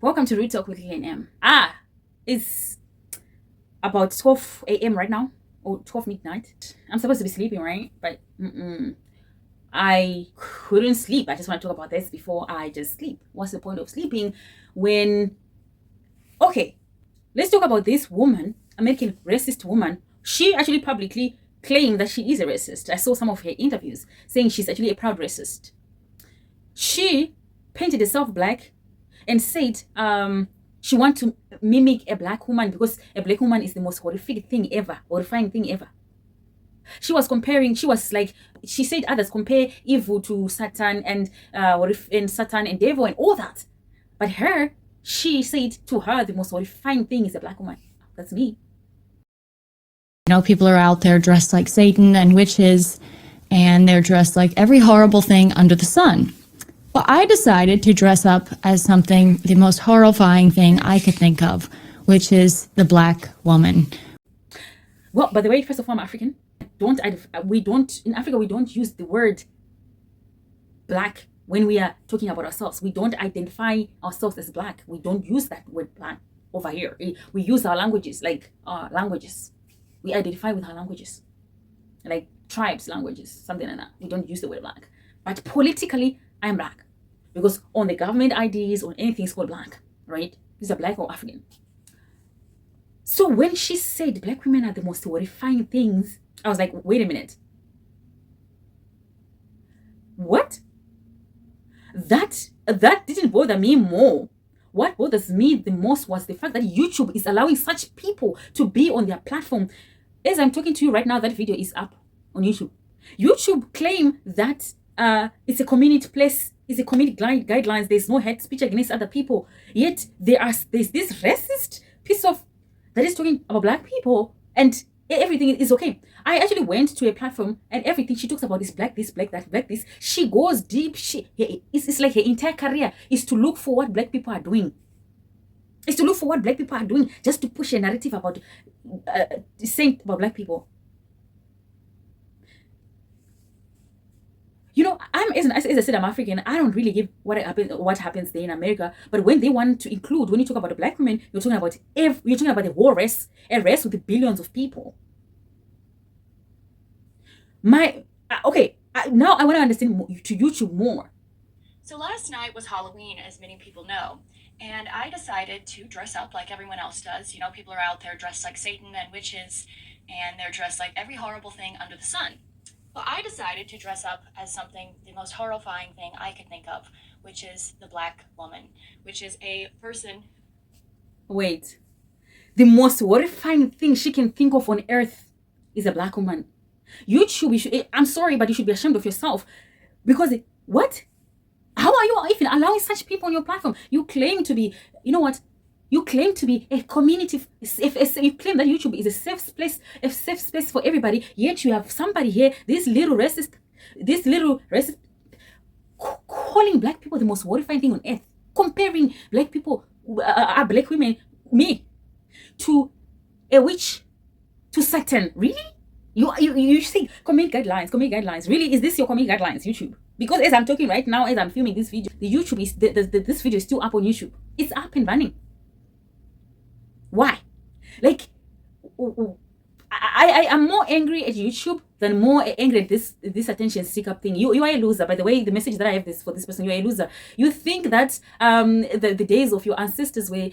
Welcome to Real Talk with Lillian M. It's about 12 a.m. right now, or 12 midnight. I'm supposed to be sleeping, right? But I couldn't sleep. I just want to talk about this before I just sleep. What's the point of sleeping when... Okay, let's talk about this woman, American racist woman. She actually publicly claimed that she is a racist. I saw some of her interviews saying she's actually a proud racist. She painted herself black and said she wants to mimic a black woman because a black woman is the most horrifying thing ever. She said others compare evil to Satan and Satan and devil and all that. But she said to her the most horrifying thing is a black woman. That's me. People are out there dressed like Satan and witches, and they're dressed like every horrible thing under the sun. Well, I decided to dress up as something, the most horrifying thing I could think of, which is the black woman. Well, by the way, first of all, I'm African. In Africa, we don't use the word black when we are talking about ourselves. We don't identify ourselves as black. We don't use that word black over here. We use our languages, like our languages. We identify with our languages, like tribes languages, something like that. We don't use the word black. But politically, I'm black. Because on the government IDs or anything, it's called black, right? These are black or African. So when she said black women are the most horrifying things, I was like, wait a minute. What? That didn't bother me more. What bothers me the most was the fact that YouTube is allowing such people to be on their platform. As I'm talking to you right now, that video is up on YouTube. YouTube claim that it's a community place, it's a community guidelines, there's no hate speech against other people. Yet there's this racist piece of that is talking about black people and everything is okay. I actually went to a platform and everything she talks about is black this, black that, black this. She goes deep. It's like her entire career is to look for what black people are doing. It's to look for what black people are doing just to push a narrative about saying about black people. As I said, I'm African. I don't really give what happens there in America. But when they want to include, when you talk about a black woman, you're talking about the whole race, a race with billions of people. Now I want to understand to YouTube more. So last night was Halloween, as many people know, and I decided to dress up like everyone else does. People are out there dressed like Satan and witches, and they're dressed like every horrible thing under the sun. Well, I decided to dress up as something, the most horrifying thing I could think of, which is the black woman, which is a person. Wait. The most horrifying thing she can think of on earth is a black woman. YouTube, I'm sorry, but you should be ashamed of yourself. Because, what? How are you even allowing such people on your platform? You claim to be, you claim to be a community. You claim that YouTube is a safe space for everybody. Yet you have somebody here, this little racist, calling black people the most horrifying thing on earth, comparing black people, black women, me, to a witch, to Satan. Really? You say community guidelines. Really, is this your community guidelines, YouTube? Because as I'm talking right now, as I'm filming this video, the YouTube is this video is still up on YouTube. It's up and running. Why? Like, I am more angry at YouTube than more angry at this attention seeker thing. You are a loser. By the way, the message that I have for this person, you are a loser. You think that the days of your ancestors were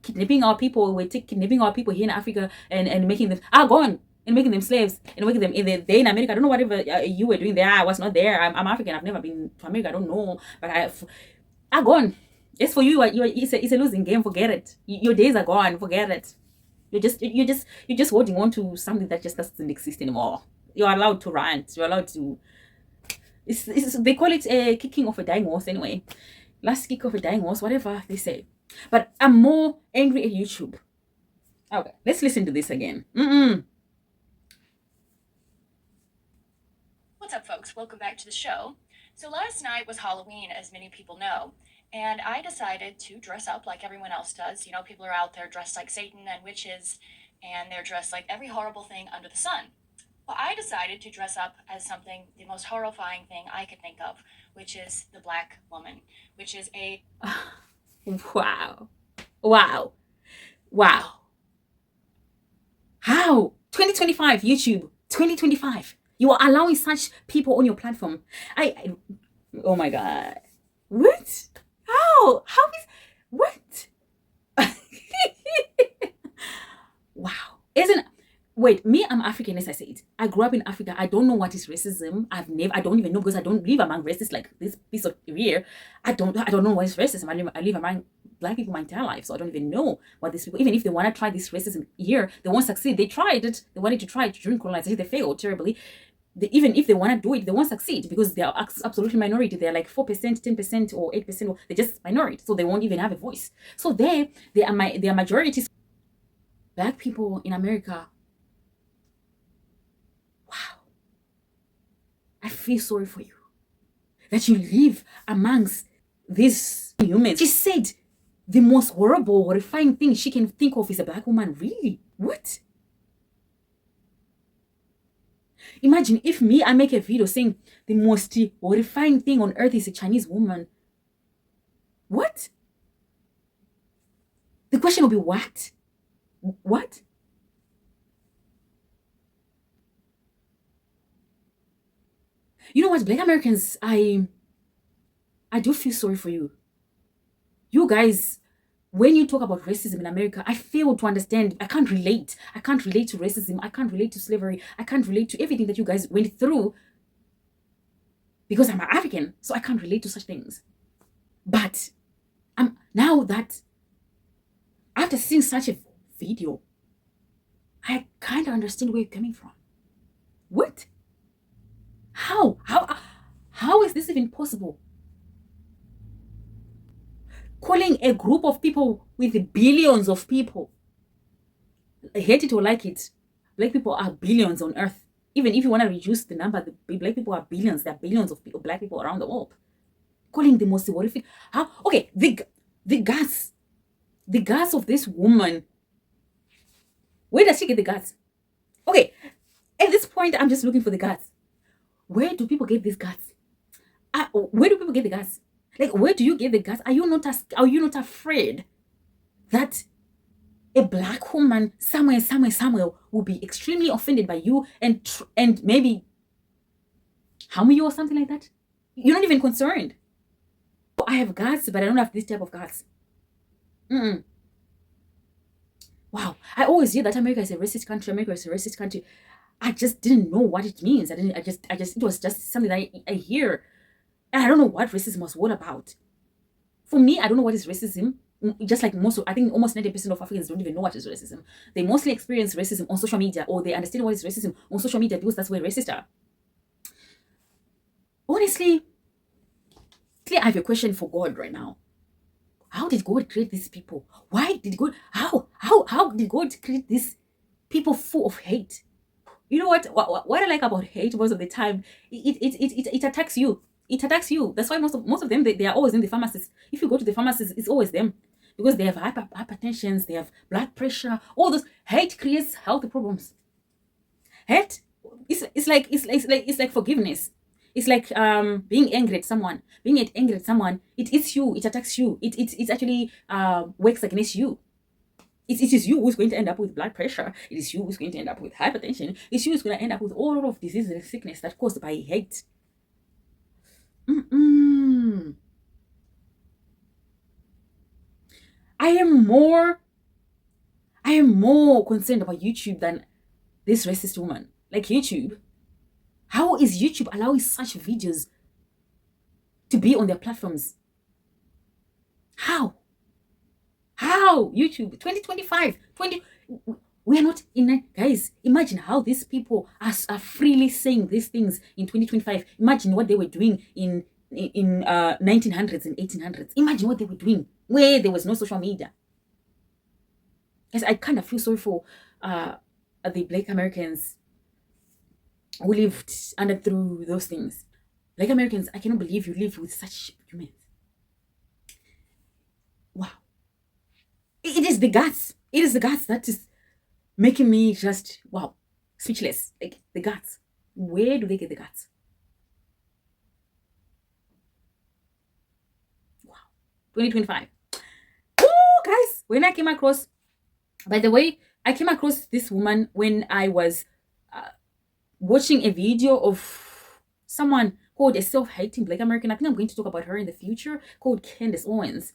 kidnapping our people, kidnapping our people here in Africa and making them are gone. And making them slaves and making them in America. I don't know whatever you were doing there. I was not there. I'm African. I've never been to America. I don't know. But are gone. It's for you. It's a losing game. Forget it. Your days are gone. Forget it. You're just holding on to something that just doesn't exist anymore. You're allowed to rant. You're allowed to. They call it a kicking of a dying horse anyway. Last kick of a dying horse, whatever they say. But I'm more angry at YouTube. Okay, let's listen to this again. What's up, folks? Welcome back to the show. So last night was Halloween, as many people know, and I decided to dress up like everyone else does. People are out there dressed like Satan and witches, and they're dressed like every horrible thing under the sun. Well, I decided to dress up as something, the most horrifying thing I could think of, which is the black woman, which is a... Wow. Wow. Wow. How? 2025, YouTube, 2025. You are allowing such people on your platform. I oh my God. What? How? How is what? Wow. Isn't wait, me, I'm African, as I said. I grew up in Africa. I don't know what is racism. I don't even know because I don't live among racists like this piece of here. I don't know what is racism. I live among black people my entire life, so I don't even know what these people, even if they want to try this racism here, they won't succeed. They tried it, they wanted to try it during colonization, they failed terribly. Even if they want to do it, they won't succeed because they are absolutely minority. They're like 4%, 10%, or 8%, or they're just minority, so they won't even have a voice. So they are majorities. Black people in America, wow, I feel sorry for you that you live amongst these humans. She said the most horrible, horrifying thing she can think of is a black woman. Really? What? Imagine if me, I make a video saying the most horrifying thing on earth is a Chinese woman. What? The question will be what? What? You know what, Black Americans, I do feel sorry for you. You guys, when you talk about racism in America, I fail to understand. I can't relate. I can't relate to racism. I can't relate to slavery. I can't relate to everything that you guys went through because I'm an African, so I can't relate to such things. But now that after seeing such a video, I kind of understand where you're coming from. What? How is this even possible? Calling a group of people with billions of people, hate it or like it, black people are billions on earth. Even if you want to reduce the number, the black people are billions. There are billions of people, black people around the world. Calling the most horrific. How? Okay, the guts of this woman. Where does she get the guts? Okay, at this point, I'm just looking for the guts. Where do people get these guts? Where do people get the guts? Like, where do you get the guts? Are you not afraid that a black woman somewhere will be extremely offended by you and maybe harm you or something like that? You're not even concerned. I have guts, but I don't have this type of guts. Wow. I always hear that America is a racist country. America is a racist country. I just didn't know what it means. It was just something that I hear. And I don't know what racism was all about. For me, I don't know what is racism. Just like I think almost 90% of Africans don't even know what is racism. They mostly experience racism on social media, or they understand what is racism on social media because that's where racists are. Honestly, I have a question for God right now. How did God create these people? How did God create these people full of hate? You know what I like about hate most of the time, it attacks you. It attacks you. That's why most of them they are always in the pharmacies. If you go to the pharmacies, it's always them because they have hypertension, they have blood pressure. All those hate creates health problems. Hate it's like forgiveness. It's like being angry at someone. Being angry at someone, it eats you. It attacks you. It actually works against you. It is you who's going to end up with blood pressure. It is you who's going to end up with hypertension. It's you who's going to end up with all of diseases and sickness that's caused by hate. I am more concerned about YouTube than this racist woman. Like YouTube, how is YouTube allowing such videos to be on their platforms? How YouTube 2025 we are not in it, guys. Imagine how these people are freely saying these things in 2025. Imagine what they were doing in 1900s and 1800s. Imagine what they were doing where there was no social media. Guys, I kind of feel sorry for the Black Americans who lived through those things. Black Americans, I cannot believe you live with such humans. Wow. It is the guts. It is the guts that is making me just, wow, speechless. Like, the guts. Where do they get the guts? Wow. 2025. When I came across, by the way, I came across this woman when I was watching a video of someone called a self-hating Black American. I think I'm going to talk about her in the future, called Candace Owens.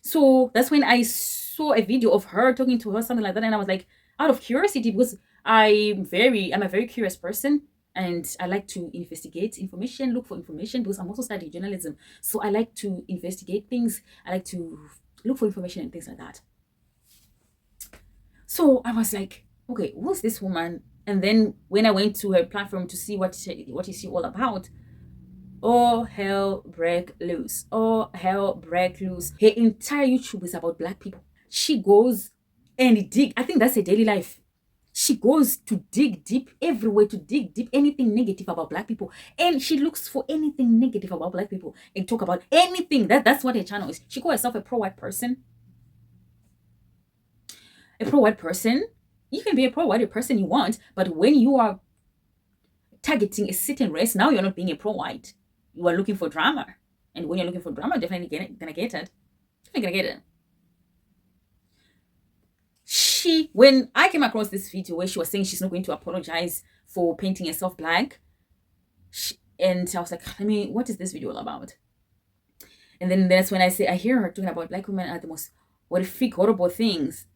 So that's when I saw a video of her talking to her, something like that, and I was like, out of curiosity, because I'm a very curious person, and I like to investigate information, look for information, because I'm also studying journalism. So I like to investigate things. I like to look for information and things like that. So I was like, okay, who's this woman? And then when I went to her platform to see what is she all about, oh hell break loose. Oh hell break loose. Her entire YouTube is about Black people. She goes and dig. I think that's her daily life. She goes to dig deep everywhere, to dig deep anything negative about Black people, and she looks for anything negative about Black people and talk about anything. That's what her channel is. She calls herself a pro-white person. A pro-white person. You can be a pro-white person you want, but when you are targeting a certain race, now you're not being a pro-white. You are looking for drama, and when you're looking for drama, definitely gonna get it. Definitely gonna get it. When I came across this video where she was saying she's not going to apologize for painting herself black, and I was like, what is this video all about? And then that's when I hear her talking about Black women are the most horrific, horrible things.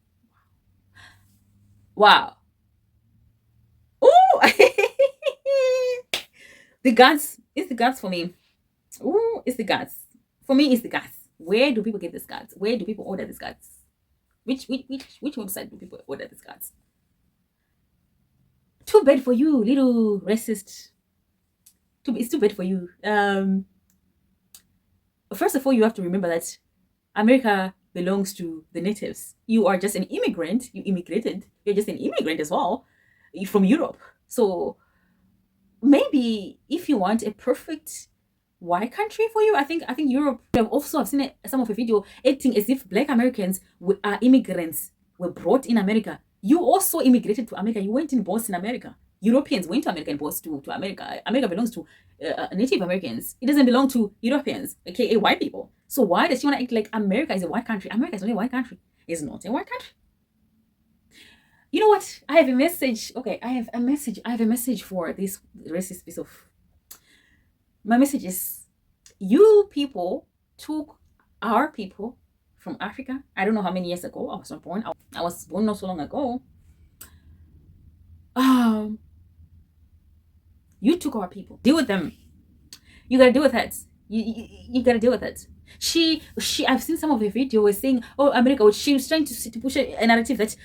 Wow. Ooh. The guts. It's the guts for me. Ooh, it's the guts. For me, it's the guts. Where do people get this guts? Where do people order this guts? Which website do people order this guts? Too bad for you, little racist. It's too bad for you. First of all, you have to remember that America belongs to the natives. You are just an immigrant. You immigrated. You're just an immigrant as well. You're from Europe. So maybe if you want a perfect white country for you, I think Europe. I've seen some of a video acting as if Black Americans are immigrants, were brought in America. You also immigrated to America. You went in both in America. Europeans went to America and both to America. America belongs to Native Americans. It doesn't belong to Europeans, aka white people. So why does she want to act like America is a white country? America is not a white country. It's not a white country. You know what? I have a message. Okay, I have a message for this racist piece of. My message is, you people took our people from Africa. I don't know how many years ago. I was not born. I was born not so long ago. You took our people. Deal with them. You gotta deal with it. You gotta deal with it. I've seen some of the video was saying, oh, America, she was trying to push a narrative that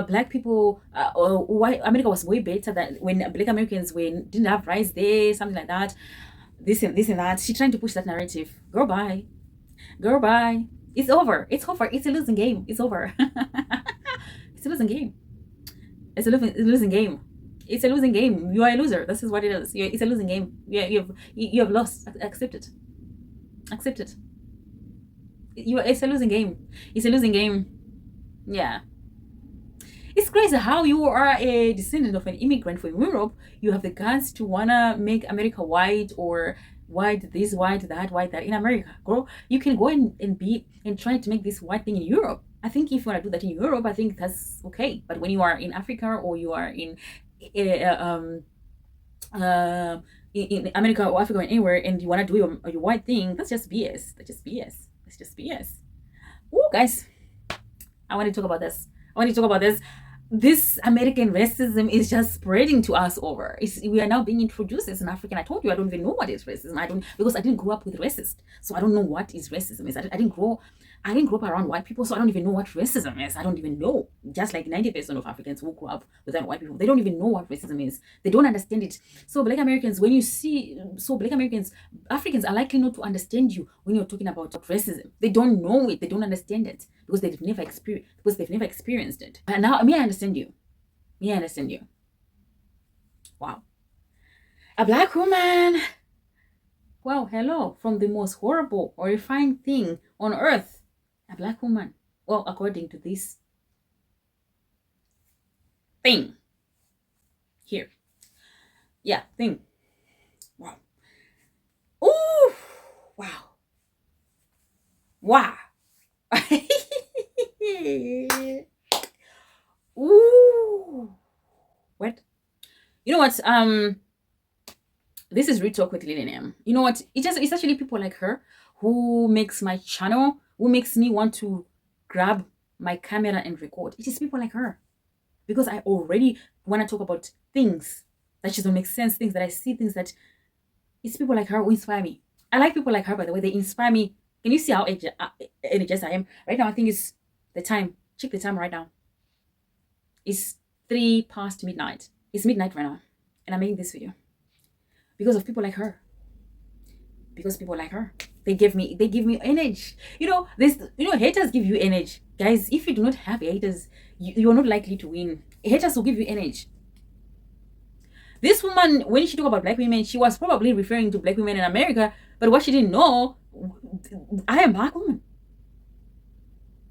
Black people, why America was way better than when Black Americans didn't have rights there, something like that. This and that. She's trying to push that narrative. Girl, bye. It's over. It's a losing game. It's over. It's a losing game. It's a losing game. It's a losing game. You are a loser. This is what it is. It's a losing game. You have lost. Accept it. Accept it. It's a losing game. It's a losing game. Yeah. It's crazy how you are a descendant of an immigrant from Europe. You have the guts to wanna make America white, or white this, white that in America. Girl, you can go and try to make this white thing in Europe. I think if you wanna do that in Europe, I think that's okay. But when you are in Africa, or you are in America or Africa or anywhere, and you wanna do your white thing, that's just BS. That's just BS. Oh, guys, I want to talk about this. This American racism is just spreading to us over. We are now being introduced as an African. I told you I don't even know what is racism. Because I didn't grow up with racist, so I don't know what is racism is. I didn't grow up around white people, so I don't even know what racism is. I don't even know. Just like 90% of Africans who grew up without white people, they don't even know what racism is. They don't understand it. So Black Americans, Africans are likely not to understand you when you're talking about racism. They don't know it. They don't understand it because they've never experienced it. And now, I understand you. Wow. A Black woman. Well, hello. From the most horrible, horrifying thing on earth. A Black woman. Well, according to this thing. Here. Yeah, thing. Wow. Ooh. Wow. You know what? This is Real Talk with Lillian. You know what? It's actually people like her who makes my channel, who makes me want to grab my camera and record. It is people like her. Because I already want to talk about things that just don't make sense, things that I see, things that it's people like her who inspire me. I like people like her, by the way. They inspire me. Can you see how energized I am? Right now, I think it's the time. Check the time right now. It's 3 past midnight. It's midnight right now. And I'm making this video. Because of people like her. Because people like her. They give me energy. Haters give you energy. Guys, if you do not have haters, you're not likely to win. Haters will give you energy. This woman, when she talked about black women, she was probably referring to black women in America, but what she didn't know, I am a black woman.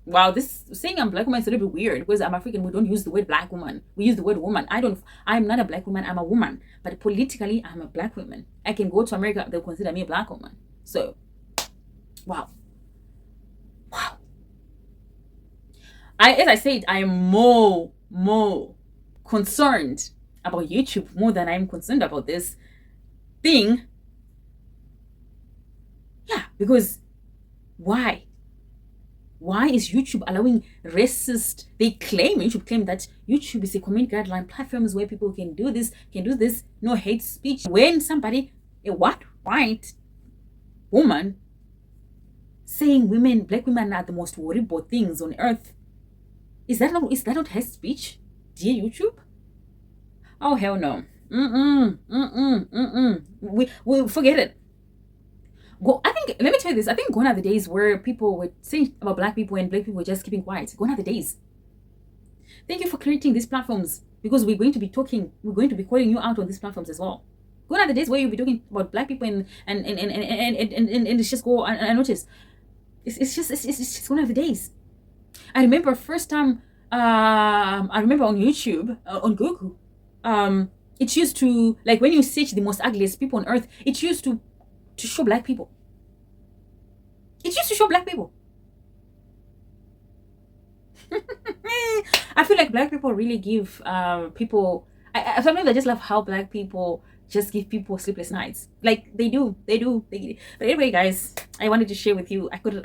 Wow, this saying I'm black woman is a little bit weird because I'm African. We don't use the word black woman. We use the word woman. I'm not a black woman. I'm a woman. But politically, I'm a black woman. I can go to America. They'll consider me a black woman. So, wow. As I said, I am more concerned about YouTube more than I'm concerned about this thing. Yeah, because why? Why is YouTube allowing racist? YouTube claim that YouTube is a community guideline platforms where people can do this, no hate speech. When somebody, a white woman saying black women are the most horrible things on earth, is that not hate speech, dear YouTube? Oh hell no. We forget it. Let me tell you this. I think gone are the days where people were saying about black people and black people were just keeping quiet. Gone are the days. Thank you for creating these platforms because we're going to be calling you out on these platforms as well. Gone are the days where you'll be talking about black people and it's just go unnoticed. It's just one of the days. I remember first time I remember on YouTube, on Google, it used to, like when you search the most ugliest people on earth, it used to show black people. It used to show black people. I feel like black people really give people, sometimes I just love how black people just give people sleepless nights. Like they do. But anyway, guys, I wanted to share with you. I couldn't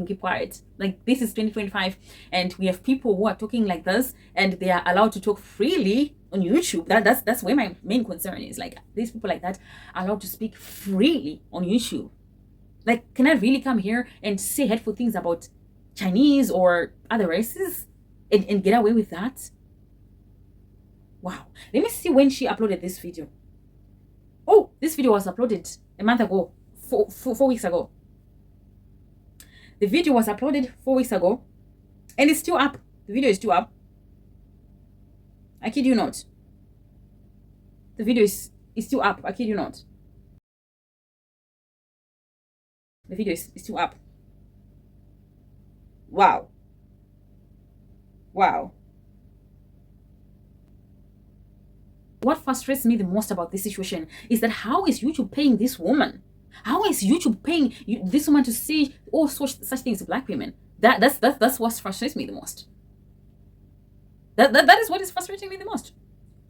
keep quiet. Like this is 2025 and we have people who are talking like this and they are allowed to talk freely on YouTube. That's where my main concern is. Like these people like that are allowed to speak freely on YouTube. Like, can I really come here and say hateful things about Chinese or other races and get away with that? Wow. Let me see when she uploaded this video. Oh, this video was uploaded a month ago, 4 weeks ago. The video was uploaded 4 weeks ago and it's still up. The video is still up. I kid you not. The video is still up. I kid you not. The video is still up. Wow. What frustrates me the most about this situation is that how is YouTube paying this woman? How is YouTube paying this woman to say all such things to black women? That's what frustrates me the most. That is what is frustrating me the most.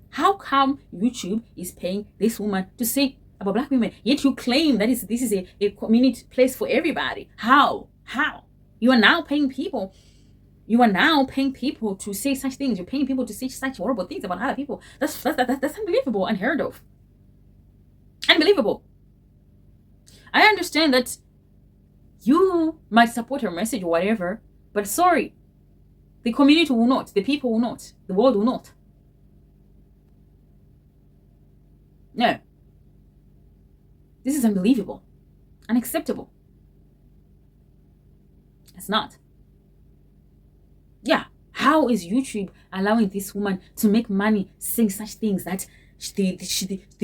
How come YouTube is paying this woman to say about black women, yet you claim that this is a community place for everybody? How? You are now paying people. You are now paying people to say such things. You're paying people to say such horrible things about other people. That's unbelievable, unheard of. Unbelievable. I understand that you might support her message or whatever, but sorry, the community will not, the people will not, the world will not. No. This is unbelievable. Unacceptable. It's not. Yeah. How is YouTube allowing this woman to make money saying such things that the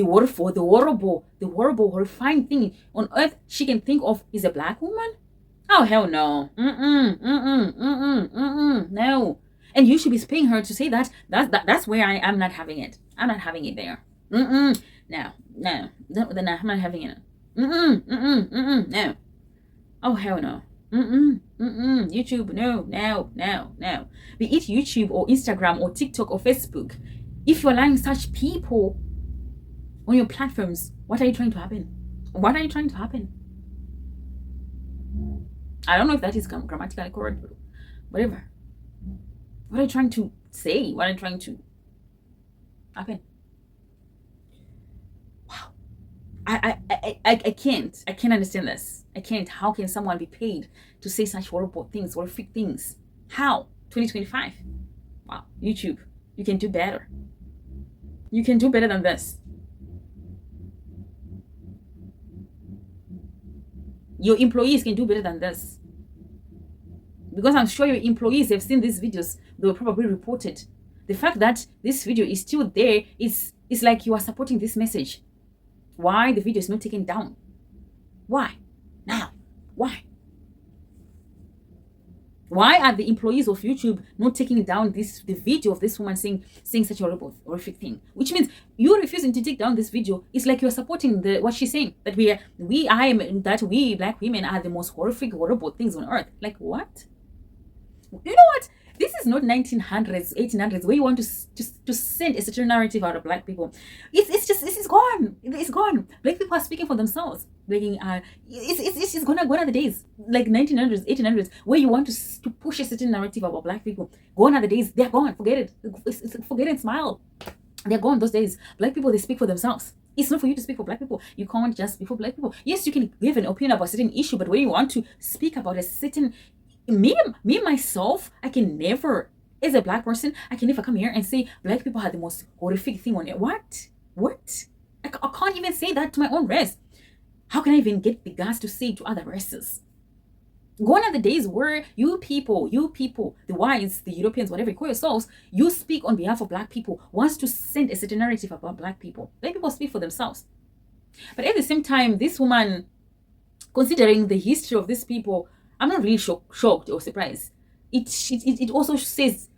horrible, horrifying thing on earth she can think of is a black woman? Oh, hell no. No. And you should be paying her to say that. That's where I'm not having it. I'm not having it there. No. I'm not having it. No. Oh, hell no. YouTube, no. Be it YouTube or Instagram or TikTok or Facebook. If you're allowing such people on your platforms, what are you trying to happen? What are you trying to happen? I don't know if that is grammatically correct, but whatever. What are you trying to say? What are you trying to happen? Wow. I can't understand this. I can't. How can someone be paid to say such horrible things, horrific things? How? 2025. Wow. YouTube, you can do better. You can do better than this. Your employees can do better than this. Because I'm sure your employees have seen these videos, they were probably reported. The fact that this video is still there is like you are supporting this message. Why the video is not taken down? Why? Now, why? Why are the employees of YouTube not taking down the video of this woman saying such a horrific thing? Which means you refusing to take down this video is like you're supporting what she's saying, that we black women are the most horrible things on earth. Like what? You know what? This is not 1900s, 1800s, where you want to send a certain narrative out of black people. It's gone. It's gone. Black people are speaking for themselves. It's gone are the days, like 1900s, 1800s, where you want to push a certain narrative about black people. Gone are the days. They're gone. Forget it. Forget it and smile. They're gone those days. Black people, they speak for themselves. It's not for you to speak for black people. You can't just speak for black people. Yes, you can give an opinion about a certain issue, but when you want to speak about a certain me myself, I can never, as a black person, I can never come here and say black people are the most horrific thing on it. What? I can't even say that to my own race. How can I even get the guts to say it to other races? Gone are the days where you people, the whites, the Europeans, whatever you call yourselves, you speak on behalf of black people, wants to send a certain narrative about black people. Black people speak for themselves. But at the same time, this woman, considering the history of these people, I'm not really shocked or surprised. It also says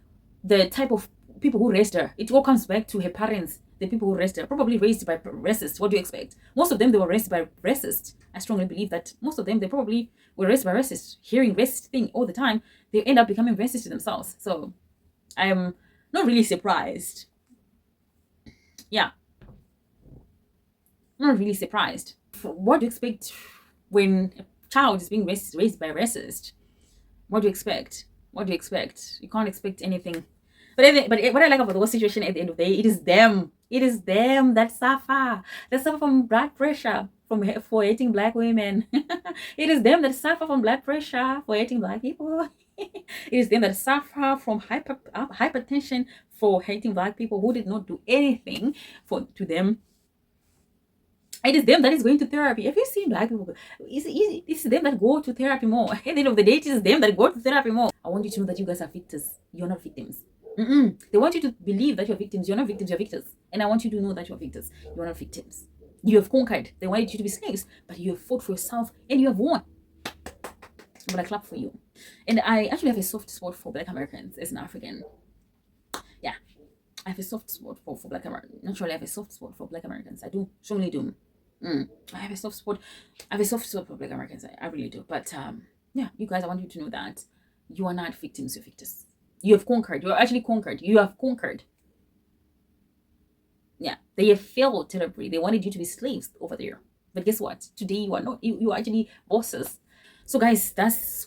the type of people who raised her. It all comes back to her parents, the people who raised her, probably raised by racists. What do you expect? Most of them, they were raised by racists. I strongly believe that most of them, they probably were raised by racists. Hearing racist thing all the time, they end up becoming racist to themselves. So I am not really surprised. Yeah. Not really surprised. What do you expect when child is being raised by a racist? What do you expect? You can't expect anything. But what I like about the whole situation at the end of the day, it is them that suffer from blood pressure for hating black women. It is them that suffer from blood pressure for hating black people. It is them that suffer from hypertension for hating black people who did not do anything to them. It is them that is going to therapy. Have you seen black people? It's them that go to therapy more. At the end of the day, it is them that go to therapy more. I want you to know that you guys are victims. You're not victims. They want you to believe that you're victims. You're not victims, you're victors. And I want you to know that you're victors. You're not victims. You have conquered. They wanted you to be slaves, but you have fought for yourself and you have won. I'm gonna clap for you. And I actually have a soft spot for black Americans as an African. Yeah. I have a soft spot for black Americans. Naturally, I have a soft spot for black Americans. I do. Strongly do. I have a soft spot for black Americans. I really do. But yeah, you guys, I want you to know that you are not victims, you're victors. You have conquered. You're actually conquered. You have conquered. Yeah, they have failed terribly. They wanted you to be slaves over there. But guess what? Today you are not. You are actually bosses. So guys, this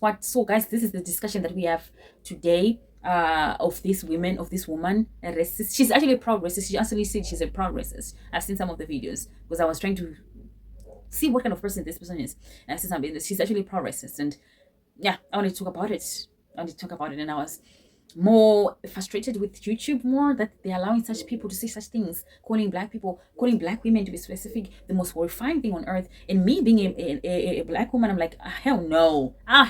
is the discussion that we have today of this woman, a racist. She's actually a proud racist. She actually said she's a proud racist. I've seen some of the videos because I was trying to see what kind of person this person is. And I've seen some videos. She's actually a proud racist. And yeah, I wanted to talk about it. And I was more frustrated with YouTube more that they're allowing such people to say such things, calling black women to be specific, the most horrifying thing on earth. And me being a black woman, I'm like, hell no. Oh,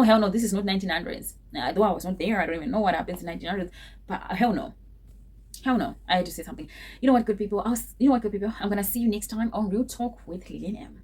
hell no, this is not 1900s. Though I was not there, I don't even know what happens in 1900s, but hell no. I had to say something. You know what, good people? I'm gonna see you next time on Real Talk with Lillian M.